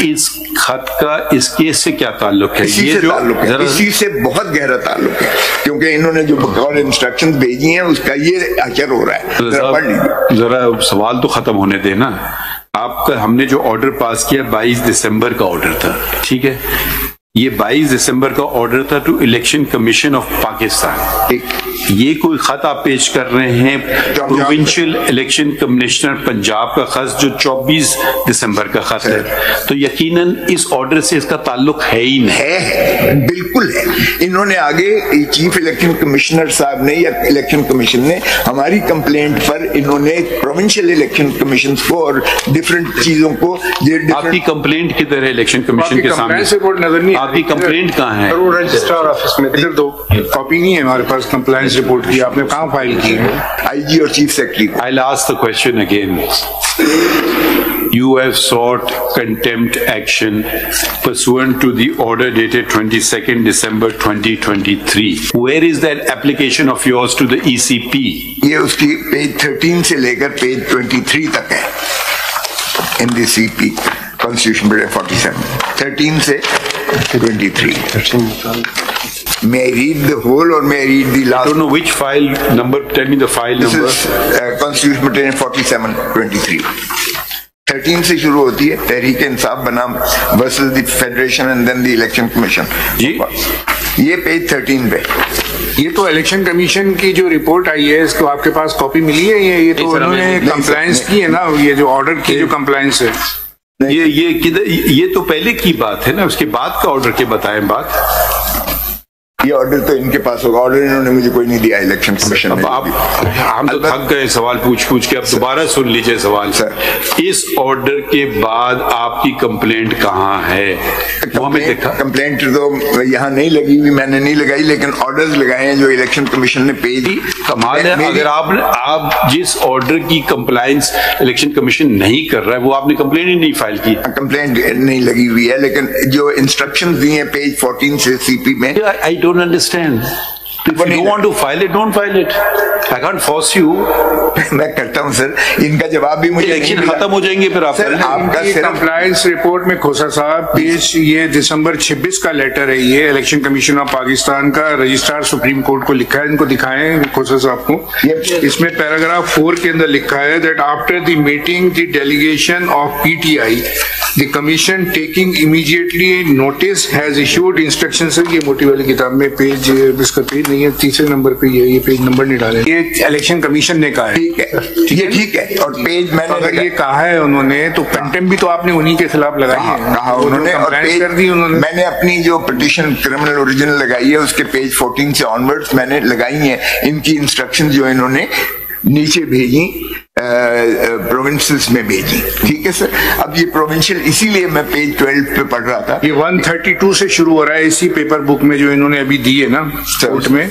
इस खत का इस केस से क्या ताल्लुक है? इसी से ताल्लुक है, इसी से बहुत गहरा ताल्लुक है, क्योंकि इन्होंने जो बकौल इंस्ट्रक्शंस भेजी हैं उसका ये असर हो रहा है। जरा सवाल तो खत्म होने देना। आपका हमने जो ऑर्डर पास किया 22 दिसंबर का ऑर्डर था, ठीक है? ये 22 दिसंबर का ऑर्डर था to election commission of Pakistan. ये कोई खत आप पेश कर रहे हैं प्रोविंशियल इलेक्शन कमिश्नर पंजाब का खत जो 24 दिसंबर का खत है, तो यकीनन इस ऑर्डर से इसका ताल्लुक है ही नहीं। है, बिल्कुल है। इन्होंने आगे चीफ इलेक्शन कमिश्नर साहब ने या इलेक्शन कमीशन ने हमारी कंप्लेंट पर इन्होंने प्रोविंशियल इलेक्शन कमीशन को और डिफरेंट चीजों को। आपकी कंप्लेंट किधर है इलेक्शन कमीशन के सामने? आपकी कंप्लेंट कहाँ है? रजिस्ट्रार ऑफिस में। इधर दो कॉपी नहीं है हमारे पास कंप्लायंस रिपोर्ट की। आपने कहाँ फाइल की है? आईजी और chief secretary. I'll ask the question again. You have sought contempt action pursuant to the order dated 22nd December 2023. Where is that application of yours to the ECP? ये उसकी page 13 से लेकर page 23 तक है in the CP Constitution Bill 47. 13 से 23. May I read the whole or may I read the last? I don't know which file number. Tell me the file number. This is Constitution Bill 47/23. 13 से शुरू होती है, तहरीक इंसाफ बनाम versus the federation and then the election commission. जी, ये page 13 पे। ये तो इलेक्शन कमीशन की जो रिपोर्ट आई है, इसको आपके पास कॉपी मिली है? ये तो उन्होंने कंप्लायंस की है ना, ये जो ऑर्डर की जो कंप्लायंस है, ये किधर? ये तो पहले की बात है ना, उसके बाद का ऑर्डर के बताएं बात। ये ऑर्डर तो इनके पास होगा, ऑर्डर इन्होंने मुझे कोई नहीं दिया इलेक्शन कमीशन ने। हम तो थक गए सवाल पूछ पूछ के, अब दोबारा सुन लीजिए सवाल। सर, इस ऑर्डर के बाद आपकी कंप्लेंट कहाँ है? वो हमें देखा। कंप्लेंट तो यहाँ नहीं लगी हुई, मैंने नहीं लगाई, लेकिन ऑर्डर्स लगाए हैं जो इलेक्शन कमीशन ने पेश की। कमाल है, अगर आप जिस ऑर्डर की कंप्लायंस इलेक्शन कमीशन नहीं कर रहा है वो आपने कंप्लेंट ही नहीं फाइल की। कंप्लेंट नहीं लगी हुई है, लेकिन जो इंस्ट्रक्शंस दी हैं पेज 14 से सीपी में। I don't understand. If you don't want to file it, don't file it. I can't force you. मैं करता हूँ सर, इनका जवाब भी मुझे इलेक्शन खत्म हो जाएंगे फिर आप। सर, आपका कंप्लायंस रिपोर्ट में खोसा साहब पेज ये दिसंबर 26 का लेटर है, ये इलेक्शन कमीशन ऑफ पाकिस्तान का रजिस्ट्रार सुप्रीम कोर्ट को लिखा है। इनको दिखाएं खोसा साहब को। इसमें पैराग्राफ 4 के अंदर लिखा है that after the meeting the delegation of PTI the commission taking immediately notice has issued instruction. Sir ये मोटी वाली किताब में पेज, इसका पेज नहीं है, तीसरे नंबर पे ये पेज नंबर नहीं डाले। ये इलेक्शन कमीशन ने कहा है। ठीक है, ये ठीक है। और पेज मैंने अगर ये कहा है उन्होंने, तो कंटेम्प्ट भी तो आपने उन्हीं के खिलाफ लगाई है। कहा उन्होंने, और पेज कर दी उन्होंने। मैंने अपनी जो पिटीशन क्रिमिनल ओरिजिनल लगाई है उसके पेज 14 से ऑनवर्ड्स मैंने लगाई है इनकी इंस्ट्रक्शन जो इन्होंने नीचे भेजी, प्रोविंसेस में भेजी। ठीक है सर। अब ये प्रोविंशियल, इसीलिए मैं पेज 12 पे पढ़ रहा था। ये 132 से शुरू हो रहा है इसी पेपर बुक में जो इन्होंने अभी दी है ना कोर्ट में,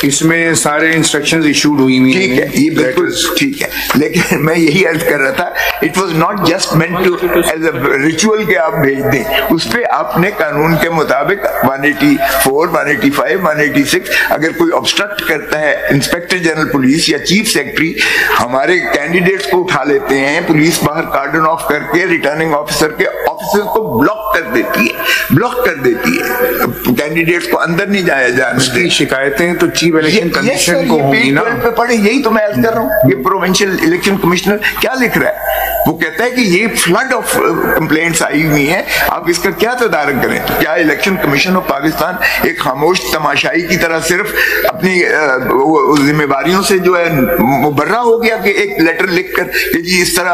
इसमें सारे इंस्ट्रक्शंस इशूड हुई हुई। ठीक है, ये बिल्कुल ठीक है, लेकिन मैं यही अर्ज कर रहा था, it was not just meant to as a ritual के आप भेज दें, उस पे आपने कानून के मुताबिक 184, 185, 186 अगर कोई ऑब्स्ट्रक्ट करता है, इंस्पेक्टर जनरल पुलिस या चीफ सेक्रेटरी हमारे कैंडिडेट्स को उठा लेते हैं, पुलिस बाहर कार्डन ऑफ करके रिटर्निंग ऑफिसर के ऑफिसर को ब्लॉक कर देती है, कैंडिडेट्स को अंदर नहीं जाया जाए। शिकायतें तो चीफ इलेक्शन कमीशन को होगी ना। पे पढ़े, यही तो मैं अर्ज कर रहा हूँ। ये प्रोविंशियल इलेक्शन कमिश्नर क्या लिख रहा है? वो कहता है कि ये फ्लड ऑफ कंप्लेंट्स आई हुई हैं, आप इसका क्या तदारक करें? तो क्या इलेक्शन कमीशन ऑफ पाकिस्तान एक खामोश तमाशाई की तरह सिर्फ अपनी जिम्मेवारियों से जो है मुबर्रा हो गया कि एक लेटर लिखकर कि जी इस तरह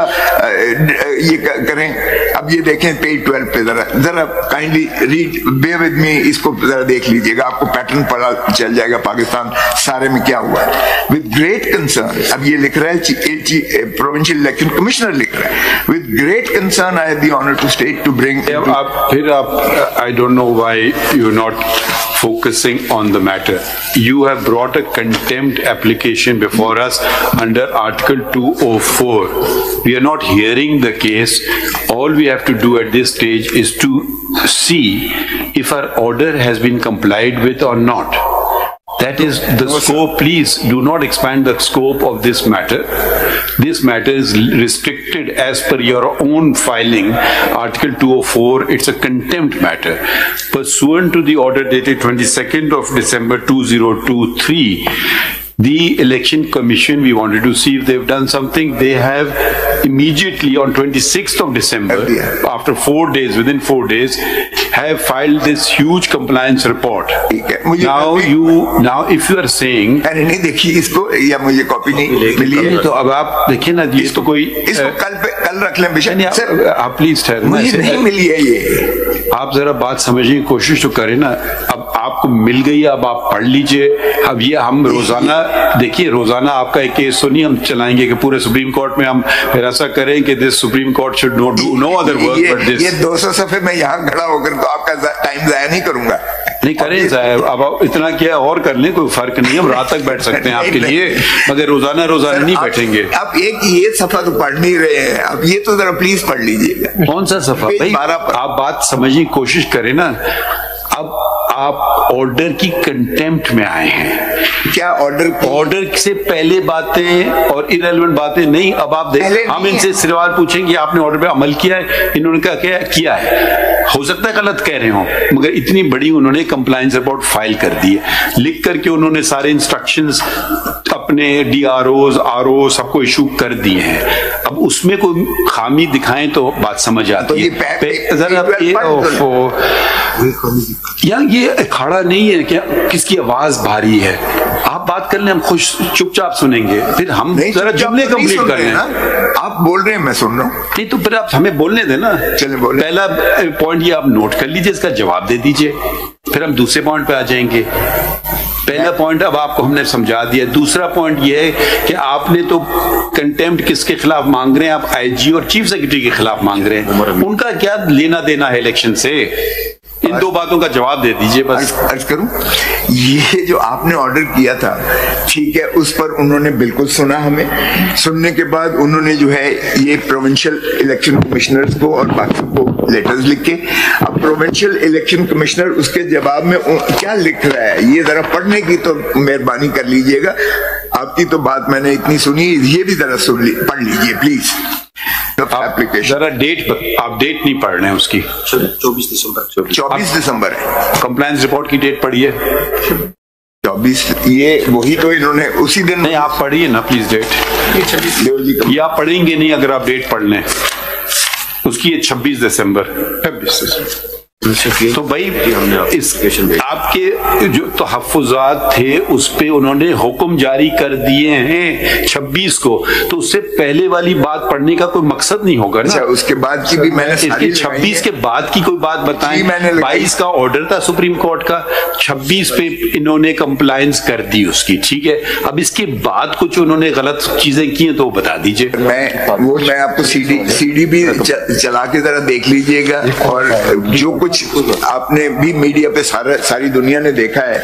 ये करें? अब ये देखें पेज 12 पे, जरा kindly read, bear with me, इसको जरा देख लीजिएगा, आपको पैटर्न पता चल जाएगा पाकिस्तान सारे में क्या हुआ है। विद ग्रेट कंसर्न, अब ये लिख रहा है प्रोविंशियल इलेक्शन कमिश्नर लिख रहा है, with great concern I have the honour to state to bring. आप I don't know why you not focusing on the matter. You have brought a contempt application before us under Article 204. We are not hearing the case. All we have to do at this stage is to see if our order has been complied with or not. That is the scope. Please do not expand the scope of this matter. This matter is restricted as per your own filing, Article 204. It's a contempt matter. Pursuant to the order dated 22nd of December 2023, the Election Commission, we wanted to see if they've done something. They have immediately on 26th of December, after 4 days, within 4 days, have filed this huge compliance report. Now if you are saying, मैंने नहीं देखी इसको या मुझे copy नहीं मिली है, तो अब आप देखिए ना, ये तो कोई इसको कल रख लें बेशक। सर आप प्लीज ठहरें, मुझे नहीं मिली है ये। आप जरा बात समझने की कोशिश तो करें ना। अब आपको मिल गई, अब आप पढ़ लीजिए। अब ये हम रोजाना देखिए, रोजाना आपका एक केस तो नहीं हम चलाएंगे कि पूरे सुप्रीम कोर्ट में हम फिर ऐसा करें कि this supreme court should not do no other work but this. ये 200 सफे में यहाँ खड़ा होकर तो आपका टाइम जाया नहीं करूंगा। नहीं करें साहब, अब आप इतना क्या और कर लें, कोई फर्क नहीं, हम रात तक बैठ सकते हैं आपके लिए, मगर रोजाना नहीं बैठेंगे। आप एक ये सफा तो पढ़ नहीं रहे हैं, अब ये तो जरा प्लीज पढ़ लीजिएगा। कौन सा सफा भाई? आप बात समझने की कोशिश करें ना। अब आप ऑर्डर की कंटेम्प्ट में आए हैं। क्या ऑर्डर से पहले बातें और इरेलेवेंट बातें नहीं। अब आप देखें, हम इनसे सवाल पूछेंगे आपने ऑर्डर पे अमल किया है? इन्होंने क्या किया है? हो सकता है गलत कह रहे हो, मगर इतनी बड़ी उन्होंने कंप्लायंस रिपोर्ट फाइल कर दी है। लिख करके उन्होंने सारे इंस्ट्रक्शंस अपने DROs, RO सबको इशू कर दिए हैं। अब उसमें कोई खामी दिखाएं तो बात समझ आती है। जरा ये अखाड़ा नहीं है क्या? किसकी आवाज भारी है? आप बात कर लें, हम खुश चुपचाप सुनेंगे, फिर हम जरा जुमले कंप्लीट कर लें। आप बोल रहे हैं, मैं सुन रहा हूँ। नहीं तो फिर आप हमें बोलने देना। चलिए बोले। पहला पॉइंट ये आप नोट कर लीजिए, इसका जवाब दे दीजिए, फिर हम दूसरे पॉइंट पे आ जाएंगे। पहला पॉइंट अब आपको हमने समझा दिया। दूसरा पॉइंट ये है कि आपने तो कंटेम्प्ट किसके खिलाफ मांग रहे हैं? आप IG और चीफ सेक्रेटरी के खिलाफ मांग रहे हैं। उनका क्या लेना देना है इलेक्शन से? इन दो बातों का जवाब दे दीजिए बस। अर्ज करूं, ये जो आपने ऑर्डर किया था, ठीक है, उस पर उन्होंने बिल्कुल सुना हमें। सुनने के बाद उन्होंने जो है ये प्रोविंशियल इलेक्शन कमिश्नर्स को और बाकी को लेटर्स लिख के, अब प्रोविंशियल इलेक्शन कमिश्नर उसके जवाब में क्या लिख रहा है ये जरा पढ़ने की तो मेहरबानी कर लीजिएगा। आपकी तो बात मैंने इतनी सुनी, ये भी जरा पढ़ लीजिए प्लीज। जरा डेट, आप डेट नहीं पढ़ रहे हैं उसकी। 24 दिसंबर है कंप्लायंस रिपोर्ट की डेट पढ़िए। 24, ये वही तो इन्होंने उसी दिन। नहीं आप पढ़िए ना प्लीज डेट। ये आप पढ़ेंगे नहीं अगर आप डेट पढ़ लें। उसकी ये 26 दिसंबर। तो भाई इस आपके जो तहफ़्फ़ुज़ात थे उस पे उन्होंने हुक्म जारी कर दिए हैं 26 को, तो उससे पहले वाली बात पढ़ने का कोई मकसद नहीं होगा ना। अच्छा, उसके बाद की भी मैंने इसके 26 के बाद की कोई बात बताएं। 22 का ऑर्डर था सुप्रीम कोर्ट का, 26 पे इन्होंने कंप्लायंस कर दी उसकी, ठीक है। अब इसके बाद कुछ उन्होंने गलत चीजें की हैं तो बता दीजिए। मैं आपको CD भी चला के जरा देख लीजिएगा, और जो कुछ आपने भी मीडिया पे सारी दुनिया ने देखा है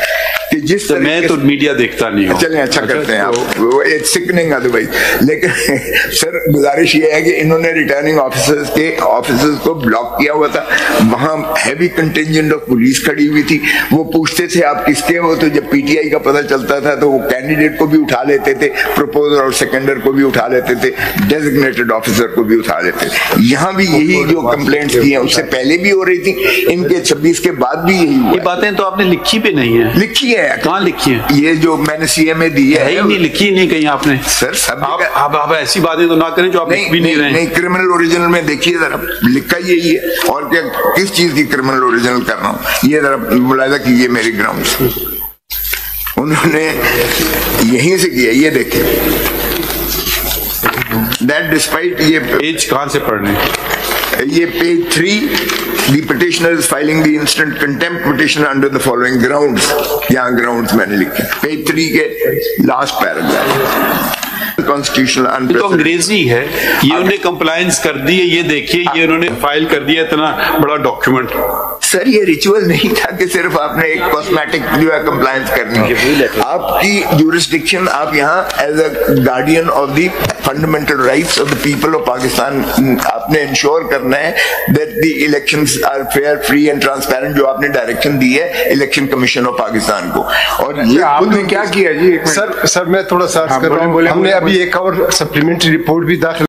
कि जिस तो मैं तो मीडिया देखता नहीं हूँ। चलें, अच्छा करते हैं आप, इट्स सिकनिंग अदरवाइज। लेकिन सर गुजारिश ये है कि इन्होंने रिटर्निंग ऑफिसर्स को ब्लॉक किया हुआ था, वहां हैवी कंटिंजेंट ऑफ पुलिस खड़ी हुई थी। वो पूछते थे आप किसके हो, तो जब PTI का पता चलता था तो वो कैंडिडेट को भी उठा लेते थे, प्रपोजर और सेकेंडर को भी उठा लेते थे, डेजिग्नेटेड ऑफिसर को भी उठा लेते थे। यहाँ भी यही जो कंप्लेंट्स की हैं उससे पहले भी हो रही थी, इनके 26 के बाद भी यही हुआ। ये बातें तो आपने लिखी भी नहीं है। लिखी है, कहाँ लिखी है? ये जो मैंने CMA दी है ही नहीं, लिखी नहीं कहीं आपने। सर सब आप ऐसी बातें तो ना करें जो आप लिख भी नहीं रहे। नहीं, क्रिमिनल ओरिजिनल में देखिए जरा, लिखा यही है। और क्या, किस चीज की क्रिमिनल ओरिजिनल कर रहा हूँ ये जरा मुलाहिजा कीजिए मेरे ग्राउंड से। उन्होंने यहीं से किया, ये देखिए। That despite, ये पेज कहाँ से पढ़ने? ये page 3, the petitioner is filing the instant contempt petition under the following grounds। यहाँ grounds मैंने लिखे पेज 3 के लास्ट पैराग्राफ। कॉन्स्टिट्यूशनल तो अंग्रेजी है, ये उन्होंने कंप्लायंस कर दी है, ये देखिए ये उन्होंने फाइल कर दिया इतना बड़ा डॉक्यूमेंट। सर ये रिचुअल नहीं था कि सिर्फ आपने एक कॉस्मेटिक जो है कंप्लायंस करनी है। आपकी जुरिस्डिक्शन, आप यहाँ as a guardian of the fundamental rights of the people of Pakistan आपने इंश्योर करना है that the elections are fair, free and transparent, जो आपने डायरेक्शन दी है इलेक्शन कमीशन ऑफ पाकिस्तान को। और ये आपने क्या किया जी? सर मैं थोड़ा सा अर्ज कर रहा हूं, हमने अभी एक और सप्लीमेंट्री रिपोर्ट भी दाखिल